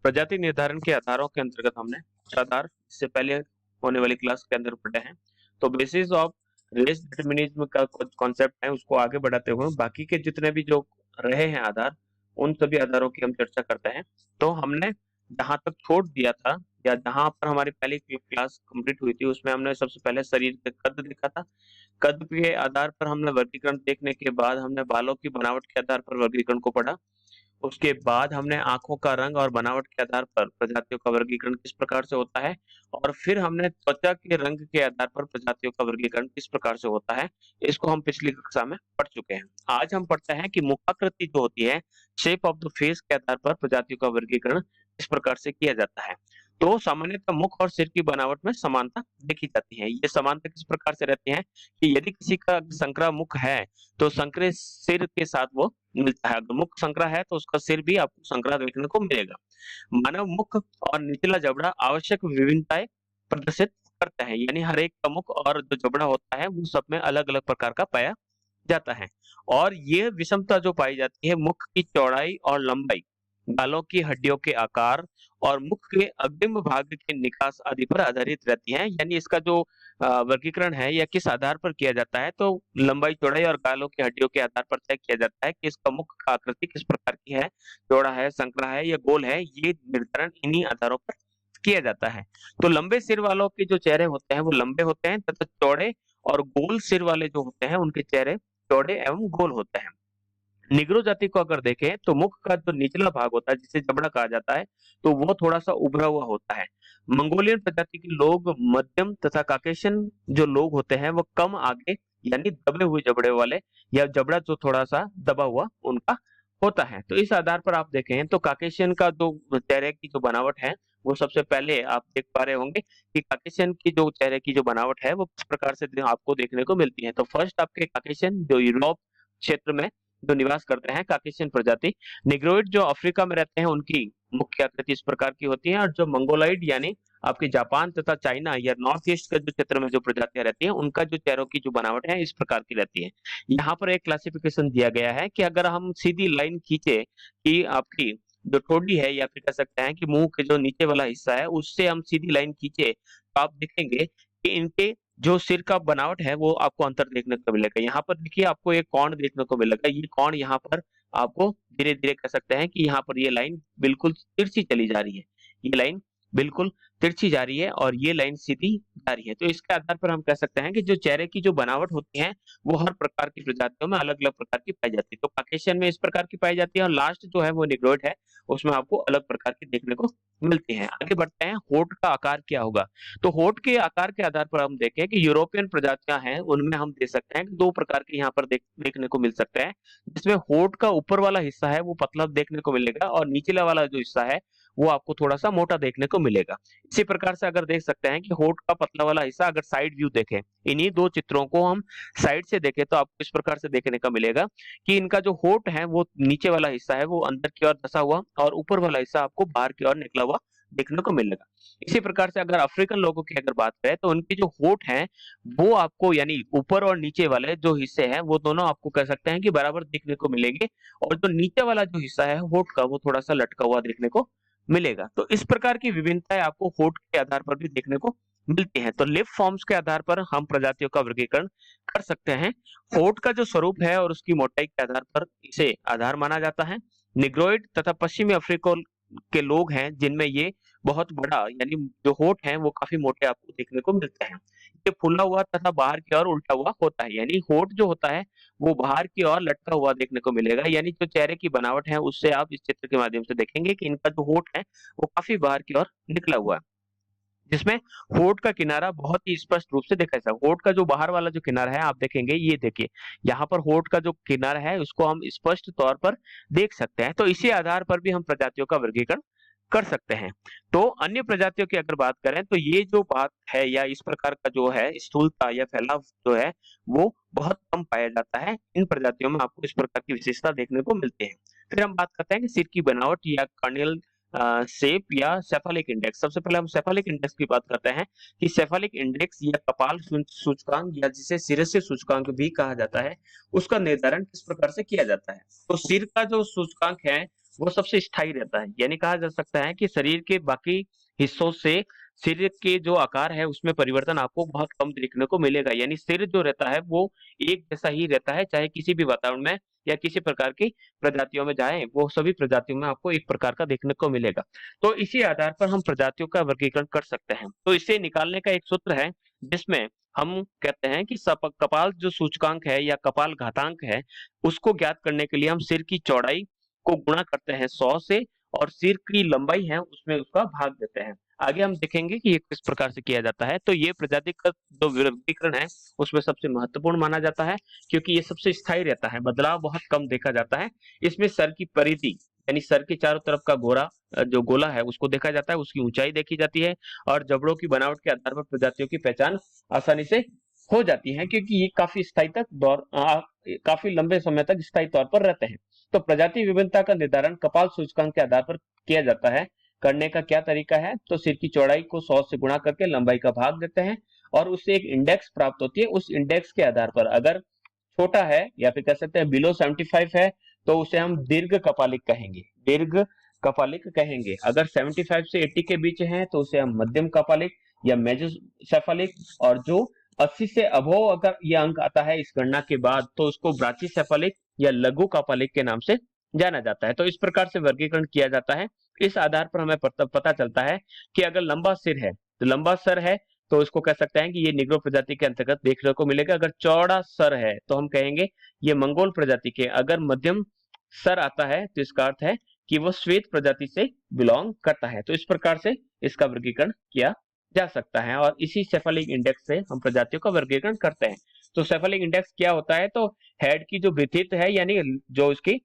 प्रजाति निर्धारण के आधारों के अंतर्गत हमने कुछ आधार इससे पहले होने वाली क्लास के अंदर पढ़े हैं। तो बेसिस ऑफ रेस डिटरमिनिज्म का कुछ कॉन्सेप्ट है, उसको आगे बढ़ाते हुए बाकी के जितने भी जो रहे हैं आधार, उन सभी आधारों की हम चर्चा करते हैं। तो हमने जहां तक छोड़ दिया था या जहां पर हमारी पहली क्लास कंप्लीट हुई थी, उसमें हमने सबसे पहले शरीर का कद देखा था। कद के आधार पर हमने वर्गीकरण देखने के बाद हमने बालों की बनावट के आधार पर वर्गीकरण को पढ़ा। उसके बाद हमने आँखों का रंग और बनावट के आधार पर प्रजातियों का वर्गीकरण किस प्रकार से होता है, और फिर हमने त्वचा के रंग के आधार पर प्रजातियों का वर्गीकरण किस प्रकार से होता है, इसको हम पिछली कक्षा में पढ़ चुके हैं। आज हम पढ़ते हैं कि मुखाकृति जो होती है, शेप ऑफ द फेस के आधार पर प्रजातियों का वर्गीकरण किस प्रकार से किया जाता है। तो सामान्यतः मुख और सिर की बनावट में समानता देखी जाती है। ये समानता किस प्रकार से रहती है कि यदि किसी का संकरा मुख है, तो संकरे सिर के साथ वो मिलता है। अगर मुख संकरा है तो उसका सिर भी आपको संकरा देखने को मिलेगा। मानव मुख और निचला जबड़ा आवश्यक विभिन्नताएं प्रदर्शित करता है, यानी हर एक का मुख और जो जबड़ा होता है वो सब में अलग अलग प्रकार का पाया जाता है। और ये विषमता जो पाई जाती है मुख की चौड़ाई और लंबाई, गालों की हड्डियों के आकार और मुख के अग्रिम भाग के निकास आदि पर आधारित रहती है। यानी इसका जो वर्गीकरण है या किस आधार पर किया जाता है, तो लंबाई चौड़ाई और गालों की हड्डियों के आधार पर तय किया जाता है कि इसका मुख का आकृति किस प्रकार की है, चौड़ा है, संकरा है या गोल है। ये निर्धारण इन्हीं आधारों पर किया जाता है। तो लंबे सिर वालों के जो चेहरे होते हैं वो लंबे होते हैं तथा चौड़े और गोल सिर वाले जो होते हैं उनके चेहरे चौड़े एवं गोल होते हैं। निग्रो जाति को अगर देखें तो मुख का जो निचला भाग होता है जिसे जबड़ा कहा जाता है, तो वो थोड़ा सा उभरा हुआ होता है। मंगोलियन प्रजाति के लोग मध्यम तथा काकेशियन जो लोग होते हैं वो कम आगे यानी दबे हुए जबड़े वाले या जबड़ा जो थोड़ा सा दबा हुआ उनका होता है। तो इस आधार पर आप देखें तो काकेशियन का जो चेहरे की जो बनावट है, वो सबसे पहले आप देख पा रहे होंगे कि काकेशियन की जो चेहरे की जो बनावट है वो किस प्रकार से आपको देखने को मिलती है। तो फर्स्ट आपके काकेशियन जो यूरोप क्षेत्र में जो निवास करते हैं काकेशियन प्रजाति, निग्रोइड जो अफ्रीका में रहते हैं उनकी मुख्य आकृति इस प्रकार की होती है, और जो मंगोलाइड यानी आपके जापान तथा चाइना या नॉर्थ ईस्ट के जो क्षेत्र में जो प्रजातियां रहती हैं उनका जो चेहरों की जो बनावट है इस प्रकार की रहती है। यहाँ पर एक क्लासिफिकेशन दिया गया है कि अगर हम सीधी लाइन खींचे कि आपकी जो ठोड़ी है या फिर कह सकते हैं कि मुंह के जो नीचे वाला हिस्सा है उससे हम सीधी लाइन खींचे तो आप देखेंगे कि इनके जो सिर का बनावट है वो आपको अंतर देखने को मिलेगा। यहाँ पर देखिए आपको एक कोण देखने को मिलेगा। ये कोण यहाँ पर आपको धीरे धीरे कह सकते हैं कि यहाँ पर ये लाइन बिल्कुल तिरछी चली जा रही है। ये लाइन बिल्कुल तिरछी जा रही है और ये लाइन सीधी जा रही है। तो इसके आधार पर हम कह सकते हैं कि जो चेहरे की जो बनावट होती है वो हर प्रकार की प्रजातियों में अलग अलग प्रकार की पाई जाती है। तो काकेशियन में इस प्रकार की पाई जाती है और लास्ट जो है वो निग्रोइड है, उसमें आपको अलग प्रकार की देखने को मिलती है। आगे बढ़ते हैं, होठ का आकार क्या होगा। तो होठ के आकार के आधार पर हम देखें कि यूरोपियन प्रजातियां हैं उनमें हम देख सकते हैं कि दो प्रकार के यहाँ पर देखने को मिल सकते हैं, जिसमें होठ का ऊपर वाला हिस्सा है वो पतला देखने को मिलेगा और निचला वाला जो हिस्सा है वो आपको थोड़ा सा मोटा देखने को मिलेगा। इसी प्रकार से अगर देख सकते हैं कि होठ का पतला वाला हिस्सा अगर साइड व्यू देखें, इन्हीं दो चित्रों को हम साइड से देखें तो आपको इस प्रकार से देखने का मिलेगा कि इनका जो होठ है वो नीचे वाला हिस्सा है वो अंदर की ओर धंसा हुआ और ऊपर वाला हिस्सा आपको बाहर की ओर निकला हुआ देखने को मिलेगा। इसी प्रकार से अगर अफ्रीकन लोगों की अगर बात करें तो उनके जो होठ हैं वो आपको यानी ऊपर और नीचे वाले जो हिस्से हैं वो दोनों आपको कह सकते हैं कि बराबर देखने को मिलेंगे, और जो नीचे वाला जो हिस्सा है होठ का वो थोड़ा सा लटका हुआ देखने को मिलेगा। तो इस प्रकार की विभिन्नताएं आपको होठ के आधार पर भी देखने को मिलती हैं। तो लिप फॉर्म्स के आधार पर हम प्रजातियों का वर्गीकरण कर सकते हैं। होठ का जो स्वरूप है और उसकी मोटाई के आधार पर इसे आधार माना जाता है। निग्रोइड तथा पश्चिमी अफ्रीका के लोग हैं जिनमें ये बहुत बड़ा यानी जो होठ है वो काफी मोटे आपको देखने को मिलते हैं। ये फूला हुआ तथा बाहर की ओर उल्टा हुआ होता है, यानी होठ जो होता है वो बाहर की ओर लटका हुआ देखने को मिलेगा। यानी जो चेहरे की बनावट है उससे आप इस चित्र के माध्यम से देखेंगे कि इनका जो होठ है वो काफी बाहर की ओर निकला हुआ है, जिसमें होठ का किनारा बहुत ही स्पष्ट रूप से देखा जा सकता है। होठ का जो बाहर वाला जो किनारा है आप देखेंगे, ये देखिए यहाँ पर होठ का जो किनारा है उसको हम स्पष्ट तौर पर देख सकते हैं। तो इसी आधार पर भी हम प्रजातियों का वर्गीकरण कर सकते हैं। तो अन्य प्रजातियों की अगर बात करें तो ये जो बात है या इस प्रकार का जो है स्थूलता या फैलाव जो है वो बहुत कम पाया जाता है। इन प्रजातियों में आपको इस प्रकार की विशेषता देखने को मिलती है। फिर हम बात करते हैं कि सिर की बनावट या कार्नियल शेप या सेफालिक इंडेक्स। सबसे पहले हम सेफालिक इंडेक्स की बात करते हैं कि सेफालिक इंडेक्स या कपाल सूचकांक या जिसे शिरस्ये सूचकांक भी कहा जाता है, उसका निर्धारण किस प्रकार से किया जाता है। तो सिर का जो सूचकांक है वो सबसे स्थायी रहता है। यानी कहा जा सकता है कि शरीर के बाकी हिस्सों से सिर के जो आकार है उसमें परिवर्तन आपको बहुत कम देखने को मिलेगा। यानी सिर जो रहता है वो एक जैसा ही रहता है, चाहे किसी भी वातावरण में या किसी प्रकार की प्रजातियों में जाएँ, वो सभी प्रजातियों में आपको एक प्रकार का देखने को मिलेगा। तो इसी आधार पर हम प्रजातियों का वर्गीकरण कर सकते हैं। तो इसे निकालने का एक सूत्र है जिसमें हम कहते हैं कि कपाल जो सूचकांक है या कपाल घातांक है, उसको ज्ञात करने के लिए हम सिर की चौड़ाई को गुणा करते हैं 100 से और सिर की लंबाई है उसमें उसका भाग देते हैं। आगे हम देखेंगे कि ये किस प्रकार से किया जाता है। तो ये प्रजातिगत जो वर्गीकरण है उसमें सबसे महत्वपूर्ण माना जाता है क्योंकि ये सबसे स्थायी रहता है, बदलाव बहुत कम देखा जाता है। इसमें सर की परिधि यानी सर के चारों तरफ का जो गोला है उसको देखा जाता है, उसकी ऊंचाई देखी जाती है और जबड़ों की बनावट के आधार पर प्रजातियों की पहचान आसानी से हो जाती है क्योंकि ये काफी लंबे समय तक स्थायी तौर पर रहते हैं। तो प्रजाति विभिन्नता का निर्धारण कपाल सूचकांक के आधार पर किया जाता है। करने का क्या तरीका है? तो सिर की चौड़ाई को 100 से गुणा करके लंबाई का भाग देते हैं और उससे एक इंडेक्स प्राप्त होती है। उस इंडेक्स के आधार पर अगर छोटा है या फिर कह सकते हैं बिलो 75 है तो उसे हम दीर्घ कपालिक कहेंगे, दीर्घ कपालिक कहेंगे। अगर 75 से 80 के बीच है तो उसे हम मध्यम कपालिक या मेजोसेफालिक, और जो 80 से अबव अगर ये अंक आता है इस गणना के बाद तो उसको ब्राचिसेफालिक या लघु कपालिक के नाम से जाना जाता है। तो इस प्रकार से वर्गीकरण किया जाता है। इस आधार पर हमें पता चलता है कि अगर लंबा सिर है तो लंबा सर है तो इसको कह सकते हैं कि ये निग्रो प्रजाति के अंतर्गत देखने को मिलेगा। अगर चौड़ा सर है तो हम कहेंगे ये मंगोल प्रजाति के। अगर मध्यम सर आता है तो इसका अर्थ है कि वो श्वेत प्रजाति से बिलोंग करता है। तो इस प्रकार से इसका वर्गीकरण किया जा सकता है और इसी सेफालिक इंडेक्स से हम प्रजातियों का वर्गीकरण करते हैं। तो सेफालिक इंडेक्स क्या होता है? तो हेड की जो विथित है यानी जो इसकी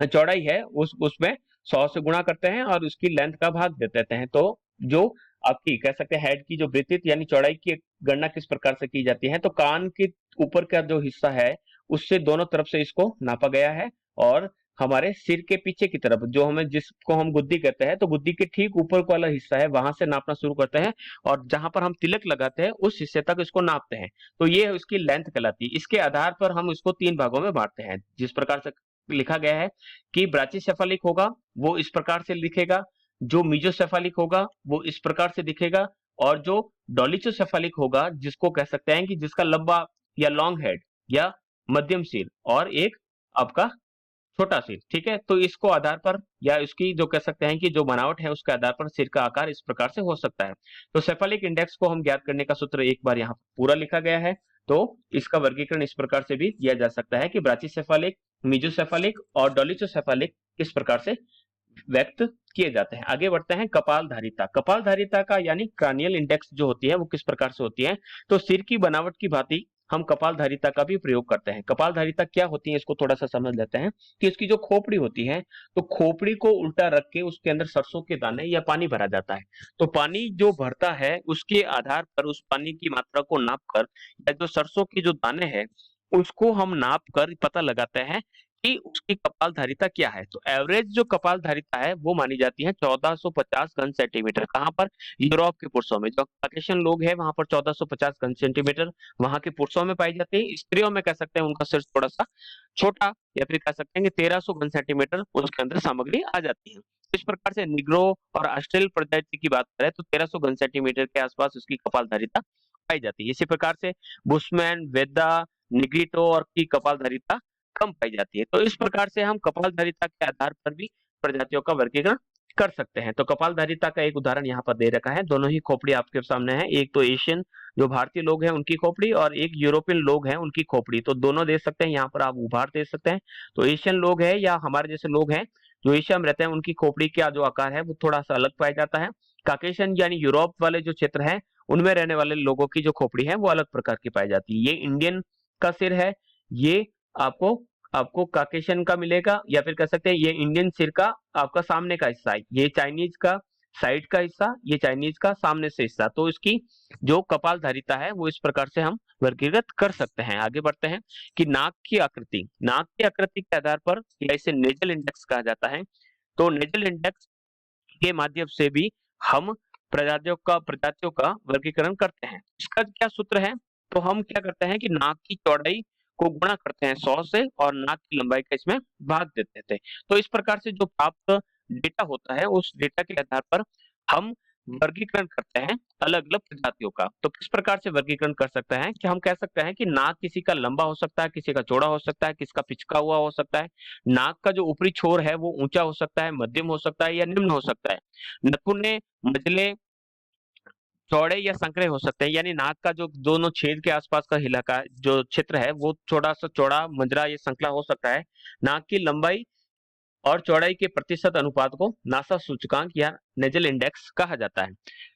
चौड़ाई है उसमें 100 से गुणा करते हैं और उसकी लेंथ का भाग दे देते हैं। तो जो आपकी कह सकते हैं हेड की जो विथित यानी चौड़ाई की गणना किस प्रकार से की जाती है? तो कान के ऊपर का जो हिस्सा है उससे दोनों तरफ से इसको नापा गया है और हमारे सिर के पीछे की तरफ जो जिसको हम गुद्दी कहते हैं, तो गुद्दी के ठीक ऊपर वाला हिस्सा है वहां से नापना शुरू करते हैं और जहां पर हम तिलक लगाते हैं उस हिस्से तक इसको नापते हैं। तो ये उसकी लेंथ कहलाती है। इसके आधार पर हम इसको 3 भागों में बांटते हैं। जिस प्रकार से लिखा गया है कि ब्राचिसेफालिक होगा वो इस प्रकार से लिखेगा, जो मीजोसेफालिक होगा वो इस प्रकार से दिखेगा और जो डोलिचोसेफालिक होगा जिसको कह सकते हैं कि जिसका लंबा या लॉन्ग हेड या मध्यम सिर और एक आपका छोटा सिर, ठीक है? तो इसको आधार पर या इसकी जो कह सकते हैं कि जो बनावट है उसके आधार पर सिर का आकार इस प्रकार से हो सकता है। तो सेफालिक इंडेक्स को हम ज्ञात करने का सूत्र एक बार यहाँ पूरा लिखा गया है। तो इसका वर्गीकरण इस प्रकार से भी किया जा सकता है कि ब्राचिसेफालिक, मीजोसेफालिक और डोलिचोसेफालिक किस प्रकार से व्यक्त किए जाते हैं। आगे बढ़ते हैं कपालधारिता। कपालधारिता का यानी क्रानियल इंडेक्स जो होती है वो किस प्रकार से होती है? तो सिर की बनावट की भांति हम कपालधारिता का भी प्रयोग करते हैं। कपालधारिता क्या होती है इसको थोड़ा सा समझ लेते हैं कि उसकी जो खोपड़ी होती है तो खोपड़ी को उल्टा रख के उसके अंदर सरसों के दाने या पानी भरा जाता है। तो पानी जो भरता है उसके आधार पर उस पानी की मात्रा को नाप कर या जो सरसों के जो दाने हैं उसको हम नाप कर पता लगाते हैं कि उसकी कपालधारिता क्या है। तो एवरेज जो कपालधारिता है वो मानी जाती है 1450 घन सेंटीमीटर। कहां पर? यूरोप के पुरुषों में। जो काकेशियन लोग हैं वहां पर 1450 घन सेंटीमीटर वहां के पुरुषों में पाई जाती है। स्त्रियों में कह सकते हैं उनका सिर थोड़ा सा छोटा या फिर कह सकते हैं कि 1300 घन सेंटीमीटर उसके अंदर सामग्री आ जाती है। इस प्रकार से निग्रो और ऑस्ट्रेल प्रजाति की बात करें तो 1300 घन सेंटीमीटर के आसपास उसकी कपालधारिता पाई जाती है। इसी प्रकार से बुशमैन, वेदा, निग्रिटो और की कपालधारिता कम पाई जाती है। तो इस प्रकार से हम कपालधारिता के आधार पर भी प्रजातियों का वर्गीकरण कर सकते हैं। तो कपालधारिता का एक उदाहरण यहाँ पर दे रखा है। दोनों ही खोपड़ी आपके सामने है। एक तो एशियन जो भारतीय लोग हैं उनकी खोपड़ी और एक यूरोपियन लोग हैं उनकी खोपड़ी। तो दोनों देख सकते हैं, यहाँ पर आप उभार देख सकते हैं। तो एशियन लोग हैं या हमारे जैसे लोग हैं जो एशिया में रहते हैं उनकी खोपड़ी का जो आकार है वो थोड़ा सा अलग पाया जाता है। काकेशियन यानी यूरोप वाले जो क्षेत्र है उनमें रहने वाले लोगों की जो खोपड़ी है वो अलग प्रकार की पाई जाती है। ये इंडियन का सिर है, ये आपको आपको काकेशियन का मिलेगा या फिर कह सकते हैं ये इंडियन सिर का आपका सामने का हिस्सा है। ये चाइनीज का साइड का हिस्सा, ये चाइनीज का सामने से हिस्सा। तो इसकी जो कपालधारिता है वो इस प्रकार से हम वर्गीकृत कर सकते हैं। आगे बढ़ते हैं कि नाक की आकृति के आधार पर या इसे नेजल इंडेक्स कहा जाता है। तो नेजल इंडेक्स के माध्यम से भी हम प्रजातियों का वर्गीकरण करते हैं। इसका क्या सूत्र है? तो हम क्या करते हैं कि नाक की चौड़ाई को गुणा करते हैं 100 से और नाक की लंबाई का इसमें भाग देते थे। तो इस प्रकार से जो प्राप्त डेटा होता है, उस डेटा के आधार पर हम वर्गीकरण करते हैं अलग-अलग प्रजातियों का। तो किस प्रकार से वर्गीकरण कर सकते हैं कि हम कह सकते हैं कि नाक किसी का लंबा हो सकता है, किसी का चौड़ा हो सकता है, किसका पिचका हुआ हो सकता है। नाक का जो ऊपरी छोर है वो ऊंचा हो सकता है, मध्यम हो सकता है या निम्न हो सकता है। नथुने, मजले, चौड़े या संकरे हो सकते हैं, यानी नाक का जो दोनों छेद के आसपास का इलाका जो क्षेत्र है वो थोड़ा सा चौड़ा, मंजरा या संकरा हो सकता है। नाक की लंबाई और चौड़ाई के प्रतिशत अनुपात को नासा सूचकांक या नेजल इंडेक्स कहा जाता है।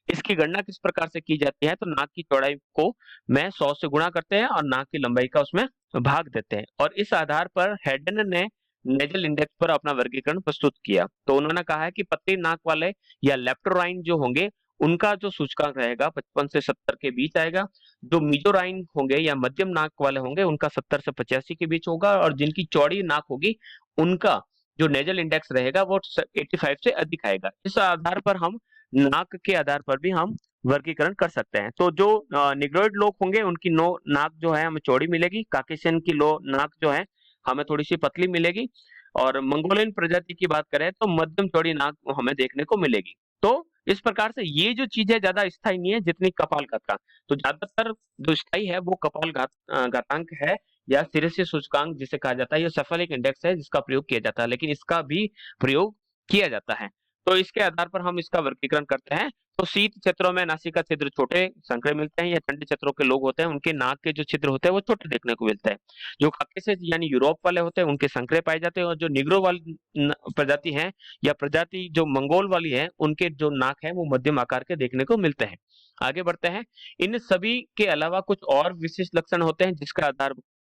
इसकी गणना किस प्रकार से की जाती है, तो नाक की चौड़ाई को में 100 से गुणा करते हैं और नाक की लंबाई का उसमें भाग देते हैं और इस आधार पर हेडन ने नेजल इंडेक्स पर अपना वर्गीकरण प्रस्तुत किया। तो उन्होंने कहा है कि पतली नाक वाले या लेप्टोराइन जो होंगे उनका जो सूचकांक रहेगा 55 से 70 के बीच आएगा। जो मीजोराइन होंगे या मध्यम नाक वाले होंगे उनका 70 से 85 के बीच होगा और जिनकी चौड़ी नाक होगी उनका जो नेजल इंडेक्स रहेगा वो 85 से अधिक आएगा। इस आधार पर हम नाक के आधार पर भी हम वर्गीकरण कर सकते हैं। तो जो निग्रोइड लोग होंगे उनकी नो नाक जो है हमें चौड़ी मिलेगी, काकेशियन की लो नाक जो है हमें थोड़ी सी पतली मिलेगी और मंगोलियन प्रजाति की बात करें तो मध्यम चौड़ी नाक हमें देखने को मिलेगी। तो इस प्रकार से ये जो चीज है ज्यादा स्थायी नहीं है जितनी कपालघात का। तो ज्यादातर जो स्थायी है वो घातांक है या सिरेसिस सूचकांक जिसे कहा जाता है। ये सेफलिक इंडेक्स है जिसका प्रयोग किया जाता है, लेकिन इसका भी प्रयोग किया जाता है। तो इसके आधार पर हम इसका वर्गीकरण करते हैं। तो शीत क्षेत्रों में नासिका छिद्र छोटे संकरे मिलते हैं या ठंडे क्षेत्रों के लोग होते हैं उनके नाक के जो छिद्र होते हैं वो छोटे देखने को मिलते हैं। जो काकेशस यानी यूरोप वाले होते हैं उनके संकरे पाए जाते हैं और जो निग्रो वाली प्रजाति है या प्रजाति जो मंगोल वाली है उनके जो नाक है वो मध्यम आकार के देखने को मिलते हैं। आगे बढ़ते हैं। इन सभी के अलावा कुछ और विशिष्ट लक्षण होते हैं जिसका आधार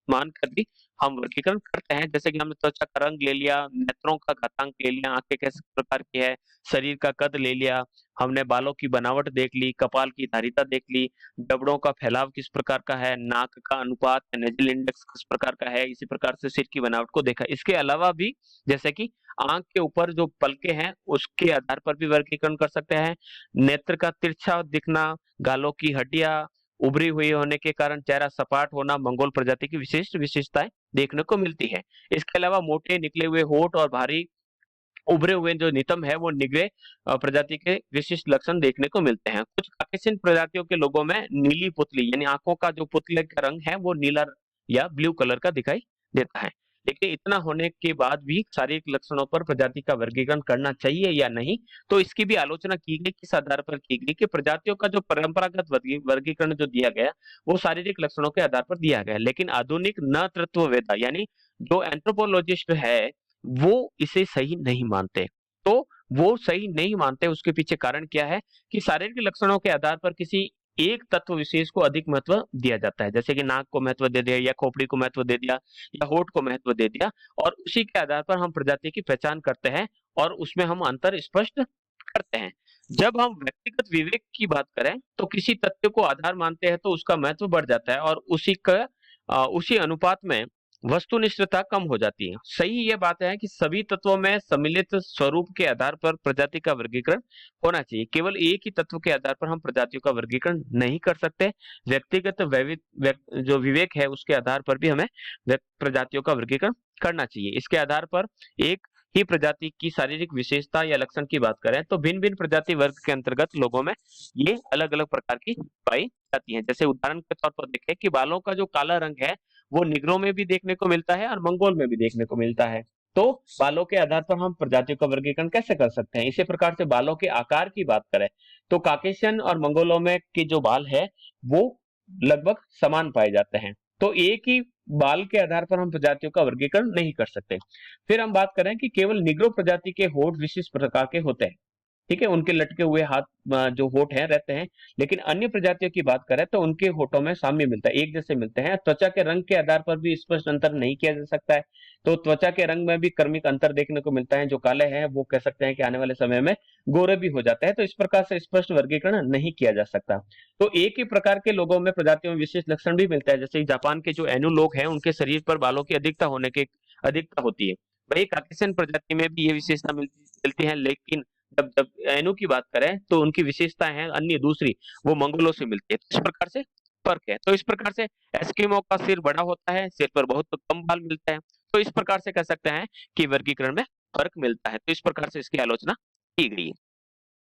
मानकर भी हम वर्गीकरण करते हैं। जैसे कि हमने त्वचा का रंग ले लिया, नेत्रों का घातांक ले लिया, आंखें किस प्रकार की है, शरीर का कद ले लिया, हमने बालों की बनावट देख ली, कपाल की धारिता देख ली, जबड़ों का फैलाव किस प्रकार का है, नाक का अनुपात, नेजल इंडेक्स किस प्रकार का है, इसी प्रकार से सिर की बनावट को देखा। इसके अलावा भी जैसे कि आंख के ऊपर जो पलके हैं उसके आधार पर भी वर्गीकरण कर सकते हैं। नेत्र का तिरछा दिखना, गालों की हड्डियां उभरी हुई होने के कारण चेहरा सपाट होना मंगोल प्रजाति की विशिष्ट विशेषताएं देखने को मिलती है। इसके अलावा मोटे निकले हुए होठ और भारी उभरे हुए जो नितंब है वो निग्रे प्रजाति के विशिष्ट लक्षण देखने को मिलते हैं। कुछ काकेशियन प्रजातियों के लोगों में नीली पुतली यानी आंखों का जो पुतले का रंग है वो नीला या ब्लू कलर का दिखाई देता है। लेकिन इतना होने के बाद भी शारीरिक लक्षणों पर प्रजाति का वर्गीकरण करना चाहिए या नहीं, तो इसकी भी आलोचना की गई। किस आधार पर की गई कि प्रजातियों का जो परंपरागत वर्गीकरण जो दिया गया वो शारीरिक लक्षणों के आधार पर दिया गया, लेकिन आधुनिक नतृत्ववेदा यानी जो एंथ्रोपोलॉजिस्ट है वो इसे सही नहीं मानते। तो वो सही नहीं मानते उसके पीछे कारण क्या है कि शारीरिक लक्षणों के आधार पर किसी एक तत्व विशेष को अधिक महत्व दिया जाता है। जैसे कि नाक को महत्व दे दिया या खोपड़ी को महत्व दे दिया या होठ को महत्व दे दिया और उसी के आधार पर हम प्रजाति की पहचान करते हैं और उसमें हम अंतर स्पष्ट करते हैं। जब हम व्यक्तिगत विवेक की बात करें तो किसी तथ्य को आधार मानते हैं तो उसका महत्व बढ़ जाता है और उसी अनुपात में वस्तुनिष्ठता कम हो जाती है। सही ये बात है कि सभी तत्वों में सम्मिलित स्वरूप के आधार पर प्रजाति का वर्गीकरण होना चाहिए। केवल एक ही तत्व के आधार पर हम प्रजातियों का वर्गीकरण नहीं कर सकते। व्यक्तिगत जो विवेक है उसके आधार पर भी हमें प्रजातियों का वर्गीकरण करना चाहिए। इसके आधार पर एक ही प्रजाति की शारीरिक विशेषता या लक्षण की बात करें तो भिन्न भिन्न प्रजाति वर्ग के अंतर्गत लोगों में ये अलग अलग प्रकार की पाई जाती है। जैसे उदाहरण के तौर पर देखें कि बालों का जो काला रंग है वो निग्रो में भी देखने को मिलता है और मंगोल में भी देखने को मिलता है। तो बालों के आधार पर हम प्रजातियों का वर्गीकरण कैसे कर सकते हैं? इसी प्रकार से बालों के आकार की बात करें तो काकेशियन और मंगोलों में के जो बाल है वो लगभग समान पाए जाते हैं। तो एक ही बाल के आधार पर हम प्रजातियों का वर्गीकरण नहीं कर सकते। फिर हम बात करें कि केवल निग्रो प्रजाति के होठ विशिष्ट प्रकार के होते हैं। ठीक है, उनके लटके हुए हाथ जो होठ हैं रहते हैं, लेकिन अन्य प्रजातियों की बात करें तो उनके होठों में साम्य मिलता है, एक जैसे मिलते हैं। त्वचा के रंग के आधार पर भी स्पष्ट अंतर नहीं किया जा सकता है। तो त्वचा के रंग में भी क्रमिक अंतर देखने को मिलता है। जो काले हैं वो कह सकते हैं कि आने वाले समय में गोरे भी हो जाते हैं। तो इस प्रकार से स्पष्ट वर्गीकरण नहीं किया जा सकता। तो एक ही प्रकार के लोगों में प्रजातियों में विशेष लक्षण भी मिलता है। जैसे जापान के जो एनु लोग हैं उनके शरीर पर बालों की अधिकता होती है। वही काकेशियन प्रजाति में भी ये विशेषता मिलती है, लेकिन जब जब एनु की बात करें तो उनकी विशेषताएं हैं अन्य दूसरी वो मंगोलों से मिलती है। इस प्रकार से फ़र्क है। तो इस प्रकार से एस्किमो का सिर बड़ा होता है, सिर पर बहुत कम बाल मिलते हैं। तो इस प्रकार से कह सकते हैं कि वर्गीकरण में फ़र्क मिलता है। तो इस प्रकार से इसकी आलोचना की गई है।